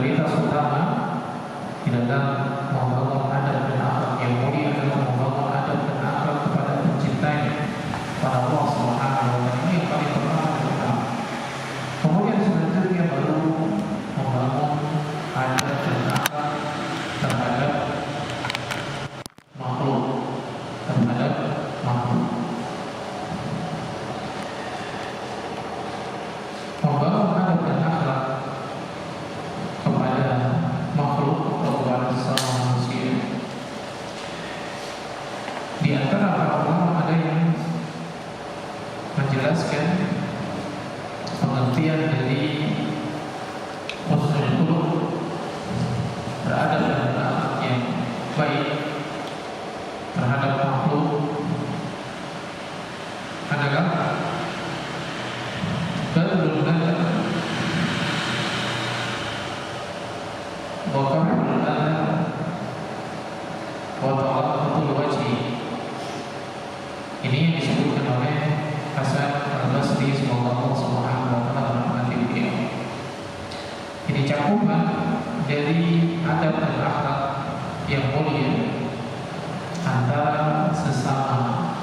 prioritas utama di dalam membangun adab dan akhlak yang mulia adalah membangun adab dan akhlak kepada pencintanya, pada Allah Subhanahu wa Ta'ala, yang paling pertama dan utama. Kemudian selanjutnya baru membangun adab dan akhlak terhadap makhluk, terhadap makhluk. Membangun adab dan akhlak kepada makhluk atau kepada sesama manusia. Di antara para ulama ada yang menjelaskan pengertian dari husnul khuluq, beradab dan berakhlak yang baik terhadap makhluk adalah badrul nadar wa qamrul adab wa ta'atul wajhi. Ini yang disebutkan oleh Hasan al-Basri, semoga Allah Subhanahu wa Ta'ala merahmati beliau. Ini cakupan dari adab dan akhlak yang mulia antara sesama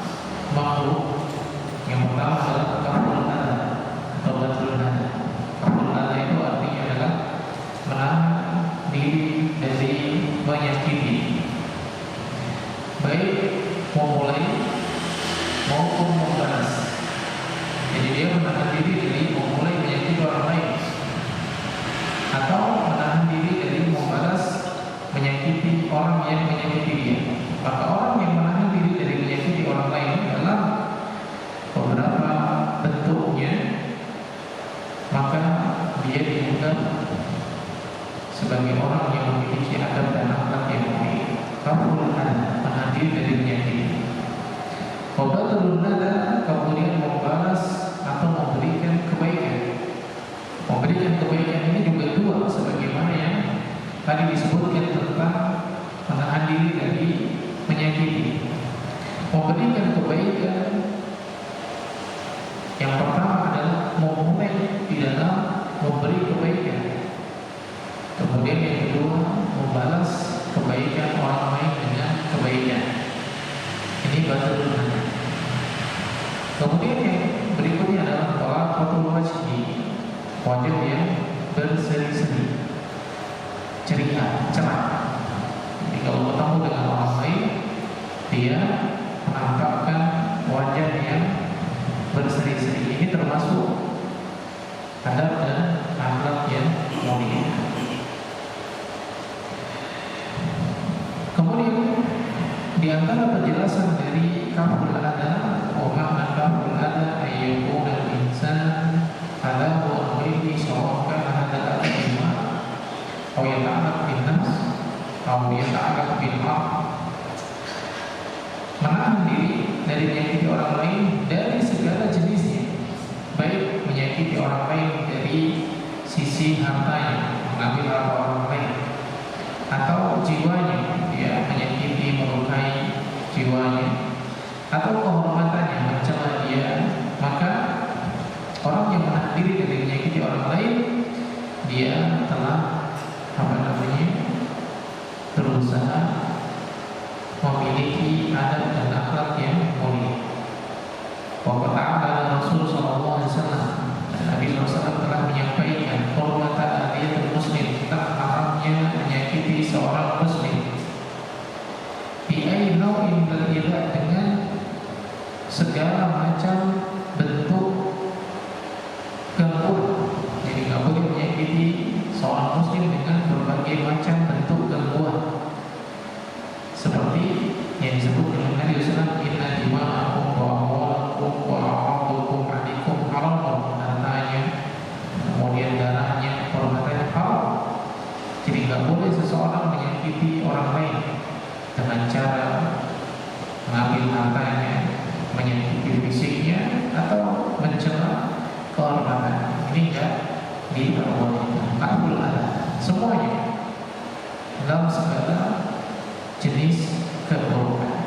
makhluk. Yang pertama adalah qamrul adab atau badrul nadar. Qamrul adab itu artinya adalah menahan diri dari menyakiti, baik memulai maupun membalas. Jadi dia menahan diri dari memulai menyakiti orang lain, atau menahan diri dari membalas menyakiti orang yang menyakiti dia. Maka orang yang menahan diri dari menyakiti orang lain dalam beberapa bentuknya, maka dia dianggap sebagai orang yang memiliki adab dan akhlak yang mulia. Qamrul adab, menahan diri dari menyakiti. Badrul nadar, kemudian membalas atau memberikan kebaikan. Memberikan kebaikan ini juga dua, sebagaimana yang tadi disebutkan tentang menahan diri dari menyakiti. Memberikan kebaikan yang pertama adalah memulai di dalam memberi kebaikan. Kemudian yang kedua, membalas kebaikan orang lain dengan kebaikan. Ini badrul nadar. Kemudian yang berikutnya adalah talaqatul wajhi, wajah yang berseri-seri, ceria, cerah. Jadi kalau bertemu dengan orang lain, dia menampakkan wajah yang berseri-seri. Ini termasuk adab dan akhlak yang mulia. Kemudian di antara penjelasan dari qamrul adab, wa makna qamrul adab ayyakun al-insan ala wa ghairihi sawa'a kana hadal adab bima aw yata'allaq bin nafs aw yata'allaq bil haqq. Menahan diri dari menyakiti orang lain dari segala jenisnya, baik menyakiti orang lain dari sisi hartanya, mengambil harta orang lain, atau jiwanya, dia menyakiti, melukai jiwanya, atau kehormatannya, mencela dia. Maka orang yang menahan diri dari menyakiti orang lain, dia telah berusaha memiliki adab dan akhlak yang mulia. Wa ta'ala Rasul sallallahu alaihi wasallam, Nabi SAW telah menyampaikan hurmatan adiyatul muslim, tentang haramnya menyakiti seorang muslim, bi ayyi nau'in al-ila, dengan segala macam bentuk gangguan. Jadi nggak boleh menyakiti seorang muslim dengan berbagai macam bentuk gangguan, seperti yang disebut dengan Nabi SAW, inna dima'akum wa amwalakum wa a'radukum alaikum haram, hartanya, kemudian darahnya, hormatnya haram. Jadi nggak boleh seseorang menyakiti orang lain dengan cara mengambil hartanya, menyakiti fisiknya, atau mencela kehormatan. Ini enggak diperbolehkan. Qamrul adab, semuanya dalam segala jenis keburukan.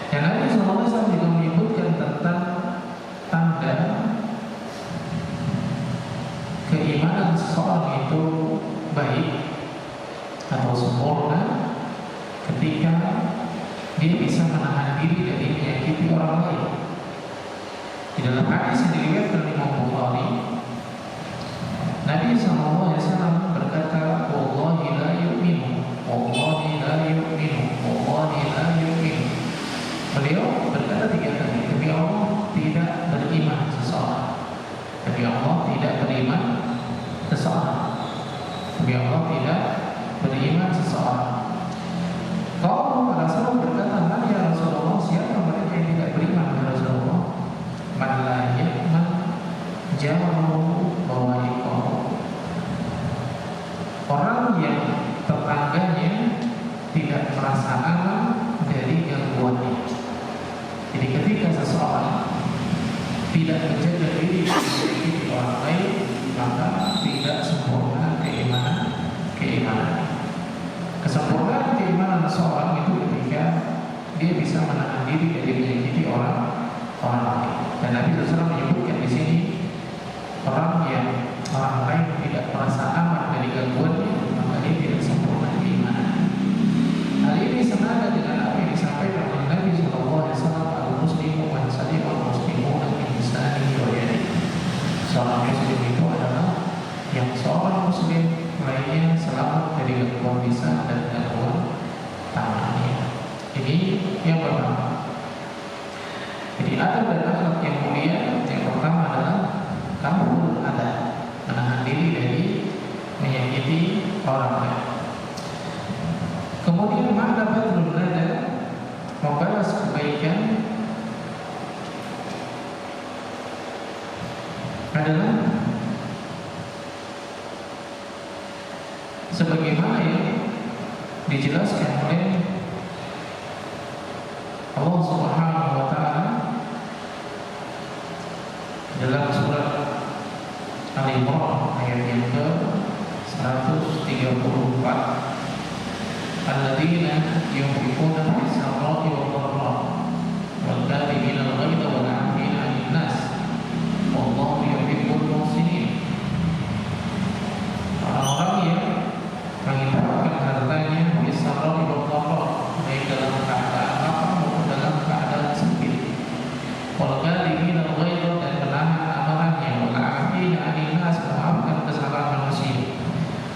Dan Nabi SAW juga menyebutkan tentang tanda betul baik atau sempurna ketika dia bisa menahan diri dari menyakiti orang lain. Di dalam hadis yang diriwayatkan oleh Imam Bukhari, Nabi SAW berkata, "Wallahi la yu'minu, wallahi la yu'minu, wallahi la yu'minu." Beliau berkata 3 kali, demi Allah tidak beriman seseorang. Demi Allah tidak beriman seseorang. Demi Allah tidak beriman seseorang. Kalau para sahabat berkata, "Man ya Rasulullah, siapa mereka yang tidak beriman ya Rasulullah?" Man la ya'man jaru bawa'iqahu. Orang yang tetangganya tidak merasa aman dari gangguannya. Jadi ketika seseorang tidak menjaga diri dari orang lain, maka tidak sempurna keimanan. Kesempurnaan keimanan seseorang itu ketika dia bisa menahan diri dari menyakiti orang lain. Dan Nabi SAW menyebutkan di sini orang lain tidak merasa aman dari gangguannya, maka dia tidak sempurna keimanan. Hal ini senada dengan apa yang disampaikan oleh Nabi SAW, al-muslimu man salima al-muslimuna min lisanihi wa yadihi. Seorang muslim itu adalah yang seorang muslim lainnya selamat dari gangguan lisan dan gangguan tangannya. Ini yang pertama. Jadi adab dan akhlak yang mulia yang pertama adalah kamu ada menahan diri dari menyakiti orang lain. Kemudian makna badrul nada, membalas kebaikan, adalah sebagaimana yang dijelaskan oleh Allah Subhanahu wa taala dalam surat Al-Imran ayat yang ke-134, alladzina yunfiquna fis-sarra'i wad-dharra'i wal-kadhibina al-ghaidha wal 'afina 'anil nas wallahu yuhibbul muhsinin. Orang-orang yang menginfakkan hartanya fis-sarra'i wad-dharra'i, baik dalam keadaan lapang maupun dalam keadaan sempit, wal-kadhibina al-ghaidha, dan menahan amarahnya, wal 'afina 'anil nas, memaafkan kesalahan manusia.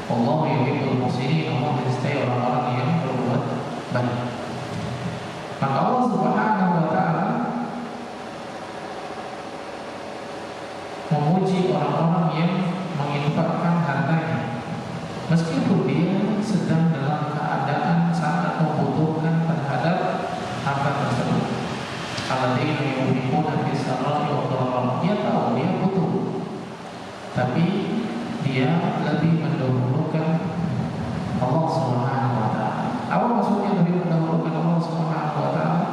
Allah yuhibbul muhsinin, Allah mencintai orang-orang yang berbuat baik. Maka Allah Subhanahu wa taala memuji orang-orang yang menginfakkan hartanya meskipun dia sedang dalam keadaan sangat membutuhkan terhadap harta tersebut. Alladzina yunfiquna fis-sarra'i wad-dharra'i, dia tahu dia butuh, tapi dia lebih mendahulukan Allah Subhanahu wa taala. Apa maksudnya lebih mendahulukan Allah Subhanahu wa taala?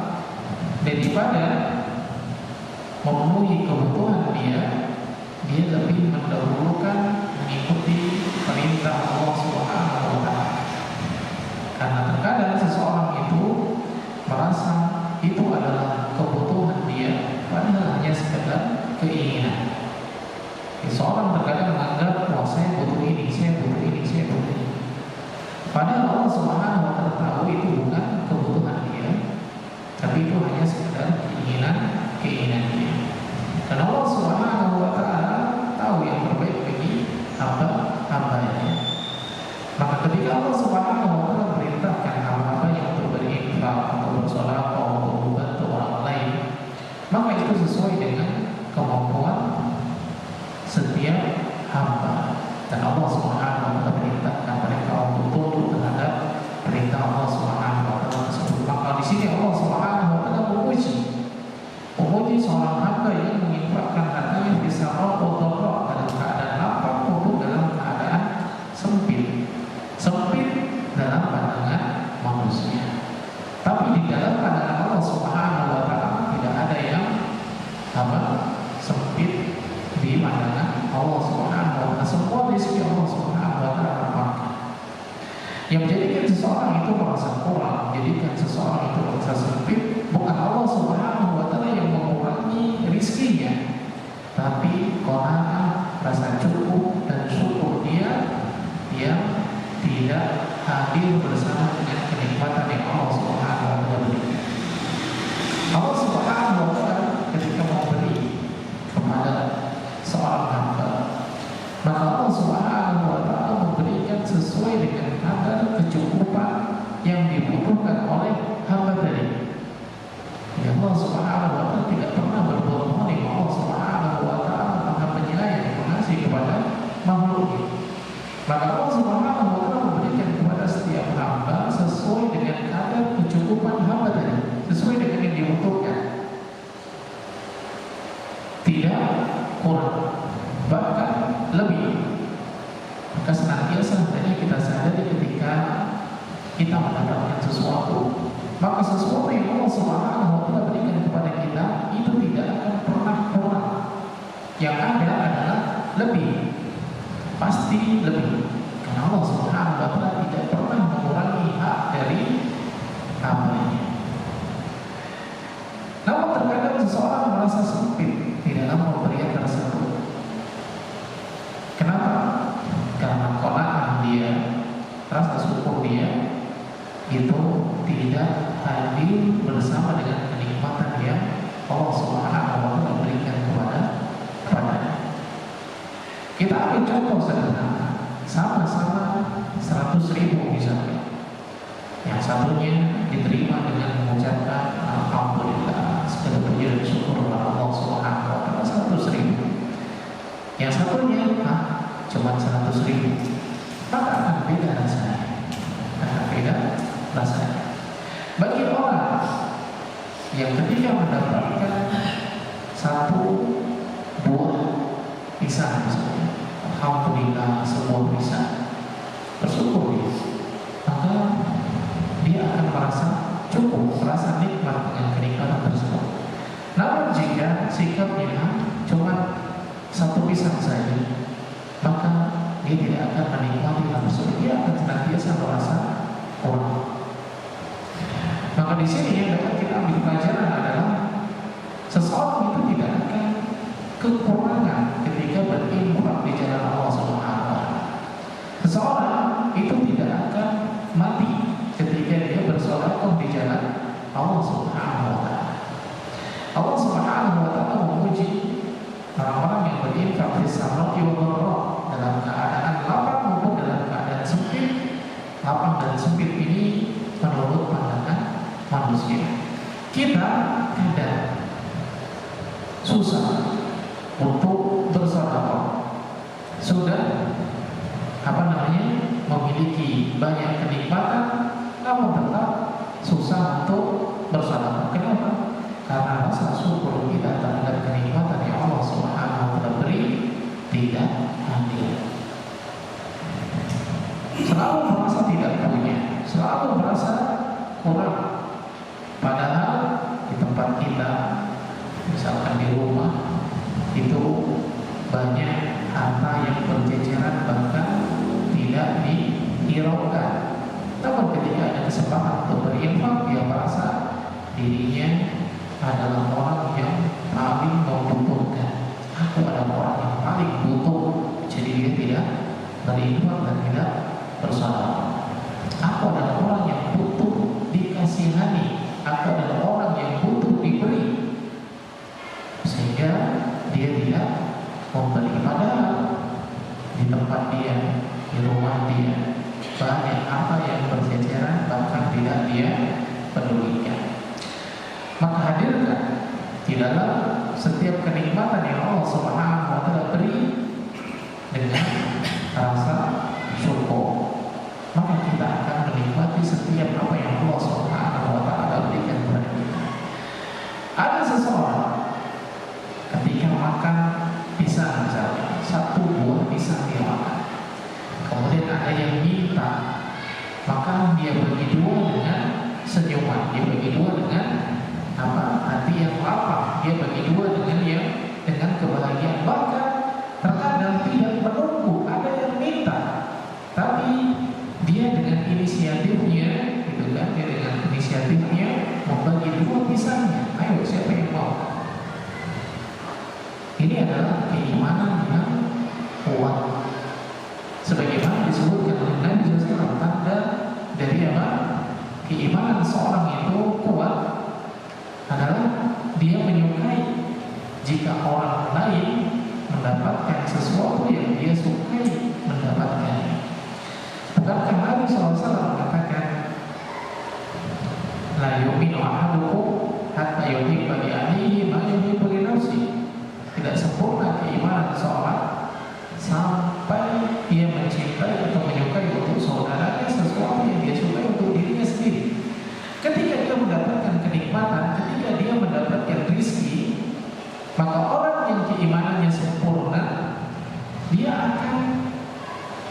Daripada memenuhi kebutuhan dia lebih mendahulukan mengikuti perintah Allah Subhanahu wa taala. Karena terkadang seseorang itu merasa itu adalah kebutuhan dia, padahal hanya sekedar keinginan. Seorang terkadang menganggap, wah saya butuh ini, saya butuh ini, saya butuh ini. Padahal Allah Subhanahu wa taala tahu itu bukan kebutuhan dia, tapi itu hanya sekedar keinginan dia. Dan Allah Subhanahu wa taala tahu yang terbaik bagi hamba-hambanya. Maka ketika Allah Subhanahu wa taala perintahkan hamba-hamba yang untuk berinfak atau bersedekah atau membantu orang lain, maka itu sesuai dengan kemampuan setiap hamba. Dan Allah Subhanahu wa taala perintahkan mereka untuk tunduk terhadap perintah Allah Subhanahu wa taala tersebut. Maka di sini Allah Subhanahu wa taala memuji seorang hamba yang menginfakkan hartanya bisa dalam keadaan lapang maupun dalam keadaan sempit dalam pandangan manusia. Tapi di dalam pandangan Allah Subhanahu wa taala tidak ada yang sempit di pandangan Allah Subhanahu wa taala. Semua rezeki Allah Subhanahu wa taala lapangkan. Yang menjadikan seseorang itu merasa kurang, menjadikan seseorang itu merasa sempit, bukan Allah Subhanahu wa taala yang mengurangi rizkinya, tapi qanaah, rasa cukup dan syukur dia tidak kurang, bahkan lebih. Maka senantiasa hendaknya kita sadari ketika kita mendapatkan sesuatu, maka sesuatu yang Allah Subhanahu wa Ta'ala berikan kepada kita itu tidak akan pernah kurang. Yang ada adalah lebih, pasti lebih. Karena Allah Subhanahu wa Ta'ala tidak pernah mengurangi hak dari hamba-Nya. Namun terkadang seseorang merasa sempit di dalam pemberian tersebut. Kenapa? Karena qanaah dia, rasa syukur dia itu tidak hadir bersama dengan kenikmatan yang Allah Subhanahu wa Ta'ala berikan kepadanya. Kita ambil contoh sederhana, sama-sama 100.000 misalnya. Yang satunya diterima dengan mengucapkan alhamdulillah, segala puji dan syukur kepada Allah Subhanahu wa Ta'ala 100.000. Yang satunya cuma 100.000, maka akan beda rasanya. Bagi orang yang ketika mendapatkan satu buah pisang misalnya, alhamdulillah sebuah pisang, bersyukur dia, maka dia akan merasa cukup, merasa nikmat dengan kenikmatan tersebut. Namun jika sikapnya cuma satu pisang saja, maka dia tidak akan menikmati hal tersebut. Dia akan senantiasa merasa kurang. Maka di sini yang dapat kita ambil pelajaran adalah seseorang itu tidak akan kekurangan ketika berinfak di jalan Allah Subhanahu wa Ta'ala. Seseorang itu tidak akan mati ketika dia bersedekah di jalan Allah Subhanahu wa Ta'ala. Allah Subhanahu wa Ta'ala memuji orang-orang yang berinfak di sarra'i wal dharra, dalam keadaan lapang maupun dalam keadaan sempit. Lapang dan sempit ini menurut pandangan manusia. Kita kadang susah untuk bersedekah, sudah memiliki banyak kenikmatan, namun tetap susah untuk bersedekah. Kenapa? Karena rasa syukur kita terhadap kenikmatan yang Allah Subhanahu wa Ta'ala beri tidak hadir. Selalu merasa tidak punya, selalu merasa kurang. Padahal di tempat kita, misalkan di rumah, itu banyak harta yang berjajaran bahkan tidak dihiraukan. Namun ketika ada kesempatan untuk berinfak, dia merasa dirinya adalah orang yang paling membutuhkan. Aku adalah orang yang paling butuh, jadi dia tidak berinfak dan tidak bersedekah. Aku adalah orang yang butuh dikasihani. Aku adalah orang yang butuh diberi, sehingga dia tidak memberi. Padahal di tempat dia, di rumah dia, banyak apa yang berjajaran bahkan tidak dia pedulikan. Maka hadirkan di dalam setiap kenikmatan yang Allah Subhanahu wa Ta'ala beri dengan rasa syukur, maka kita akan menikmati setiap apa yang Allah Subhanahu wa Ta'ala berikan kepada kita. Ada seseorang ketika makan pisang misalnya, satu buah pisang dia makan, kemudian ada yang minta, maka dia bagi dua dengan senyuman, dia bagi dua dengan hati yang lapang, dia bagi dua dengan kebahagiaan. Bahkan terkadang tidak menunggu ada yang minta, tapi dia dengan inisiatifnya, gitu kan? Dia dengan inisiatifnya membagi dua pisangnya. Ayo, siapa yang mau? Ini adalah keimanan yang kuat. Sebagaimana disebutkan oleh Nabi SAW, tanda dari apa? Keimanan seorang itu kuat adalah dia menyukai jika orang lain mendapatkan sesuatu yang dia sukai mendapatkannya. Bahkan Nabi SAW mengatakan, la yu'minu ahadukum hatta yuhibba li akhihi ma yuhibbu li nafsihi. Tidak sempurna keimanan seorang sampai dia mencintai atau menyukai untuk saudaranya sesuatu yang dia sukai untuk dirinya sendiri. Ketika dia mendapatkan kenikmatan, ketika dia mendapatkan rizki, maka orang yang dia akan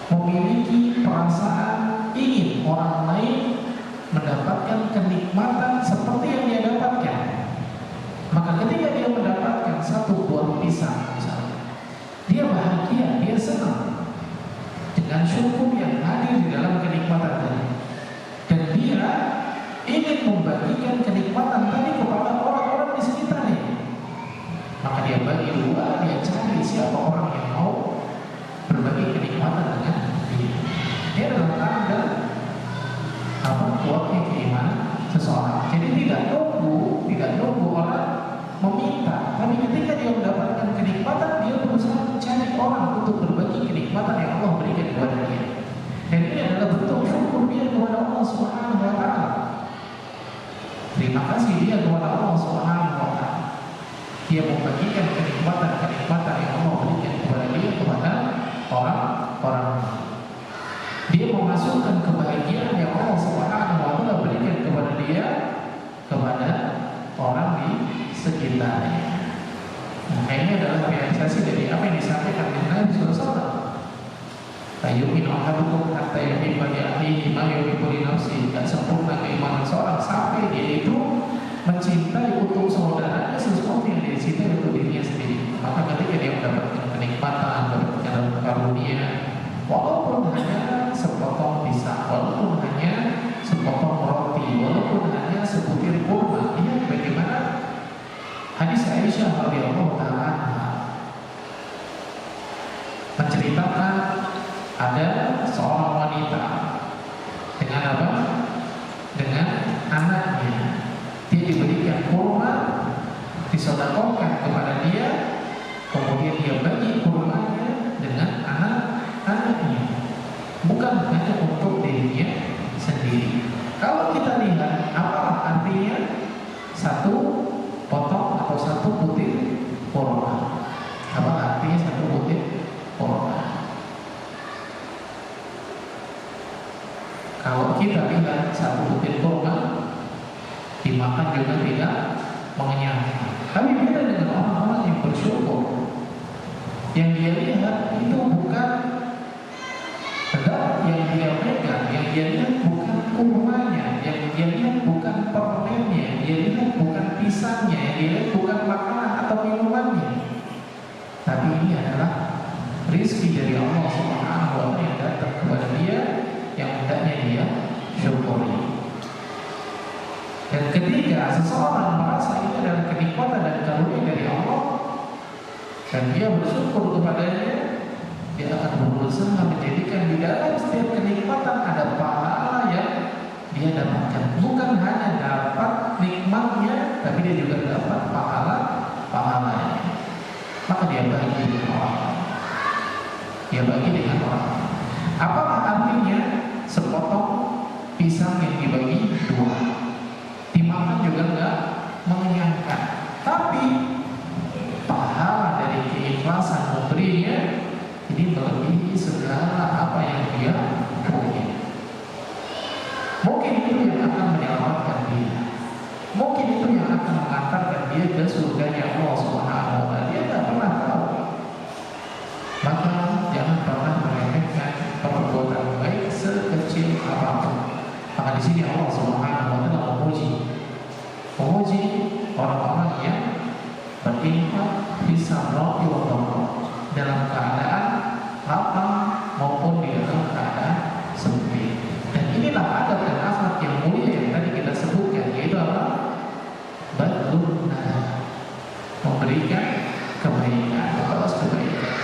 memiliki perasaan ingin orang lain mendapatkan kenikmatan seperti yang dia dapatkan. Maka ketika dia mendapatkan satu buah pisang misalnya, dia bahagia, dia senang dengan syukur yang hadir di dalam kenikmatan tadi, dan dia ingin membagikan kenikmatan tadi kepada orang-orang di sekitarnya. Maka dia bagi dua, dia cari siapa orang yang mau berbagi kenikmatan dengan dia. Dia adalah tanda kuatnya keimanan seseorang. Jadi tidak nunggu orang meminta, tapi ketika dia mendapatkan kenikmatan, dia berusaha mencari orang untuk berbagi kenikmatan yang Allah berikan kepada dia. Dan ini adalah bentuk syukur dia kepada Allah Subhanahu wa Ta'ala. Terima kasih dia kepada Allah Subhanahu wa Ta'ala. Dia membagikan kenikmatan yang Allah berikan kepada dia kepada orang-orang. Dia memasukkan kebahagiaan yang Allah Subhanahu wa Ta'ala berikan kepada dia kepada orang di sekitarnya. Nah, ini adalah realisasi dari apa yang disampaikan oleh Nabi sallallahu alaihi wasallam. Ayyumin ahadukum hatta yuhibba li akhihi ma yuhibbu li nafsihi. Dan sempurna keimanan seorang sampai dia itu mencintai untuk saudaranya sesuatu yang dia cintai untuk dirinya sendiri. Maka ketika dia mendapatkan kenikmatan, mendapatkan karunia, walaupun hanya sepotong pisang, walaupun hanya sepotong roti, walaupun hanya sebutir kurma, lihat bagaimana hadis Aisyah radhiyallahu taala menceritakan ada seorang wanita dengan apa? Dengan anaknya. Dia diberikan kurma, disedekahkan kepada dia, kemudian dia bagi kurmanya dengan anak-anaknya, bukan hanya untuk dirinya sendiri. Kalau kita lihat apa artinya satu potong atau satu butir kurma, apa artinya satu butir kurma? Kalau kita lihat satu butir kurma dimakan juga tidak mengenyangkan. Tapi beda dengan orang-orang yang bersyukur. Yang dia lihat itu bukan zat yang dia pegang, yang dia lihat bukan kurmanya, yang dia lihat bukan permennya, dia lihat bukan pisangnya, yang dia lihat bukan makanan atau minumannya. Tapi ini adalah rizki dari Allah Subhanahu wa Ta'ala yang datang kepada dia, yang hendaknya dia syukuri. Dan ketika seseorang merasa ini adalah kenikmatan dan karunia dari Allah, dan dia bersyukur kepadanya, dia akan berusaha menjadikan di dalam setiap kenikmatan ada pahala yang dia dapatkan. Bukan hanya dapat nikmatnya, tapi dia juga dapat pahalanya. Maka dia bagi dengan orang. Dia bagi dengan orang. Apakah artinya sepotong pisang yang dibagi dua dimakan juga enggak mengenyangkan, tapi pahala dari keikhlasan memberinya ini melebihi segala apa yang dia punya. Mungkin itu yang akan menyelamatkan dia, mungkin itu yang akan mengantarkan dia ke surganya Allah Subhanahu wa Ta'ala. Dia tidak pernah tahu. Maka jangan pernah meremehkan perbuatan baik sekecil apapun. Maka di sini Allah Subhanahu wa Ta'ala memuji orang-orang yang berinfak bisa roti dalam keadaan lapang maupun di dalam keadaan sempit. Dan inilah adab dan akhlak yang mulia yang tadi kita sebutkan, yaitu apa? Badlun nada, memberikan kebaikan, membalas kebaikan.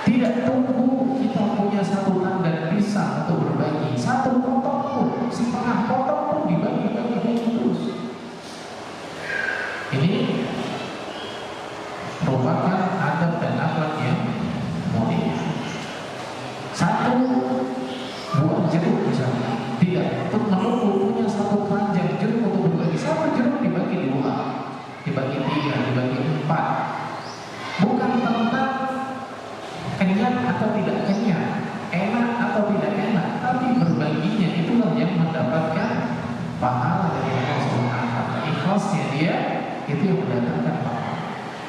Tidak tunggu kita punya satu tangan pisang untuk berbagi, satu potong pun, setengah potong pun dibagi-bagi terus. Ini merupakan adab dan akhlak yang mulia. Satu buah jeruk misalnya, tidak menunggu punya satu keranjang jeruk untuk berbagi. Satu jeruk dibagi dua, dibagi tiga, dibagi empat. Bukan tentang kenyang atau tidak kenyang, enak atau tidak enak, tapi berbaginya itulah yang mendapatkan pahala dari Allah Subhanahu wa Ta'ala. Ikhlasnya dia itu yang mendatangkan pahala.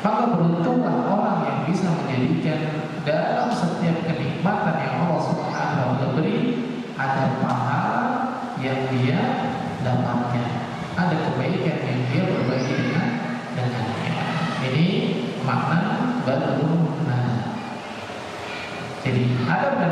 Maka beruntunglah orang yang bisa menjadi menjadikan dalam setiap kenikmatan yang Allah Subhanahu wa Ta'ala beri ada pahala yang dia dapatkan, ada kebaikan yang dia berbagi dengannya. Ini makna badrun nada. Jadi ada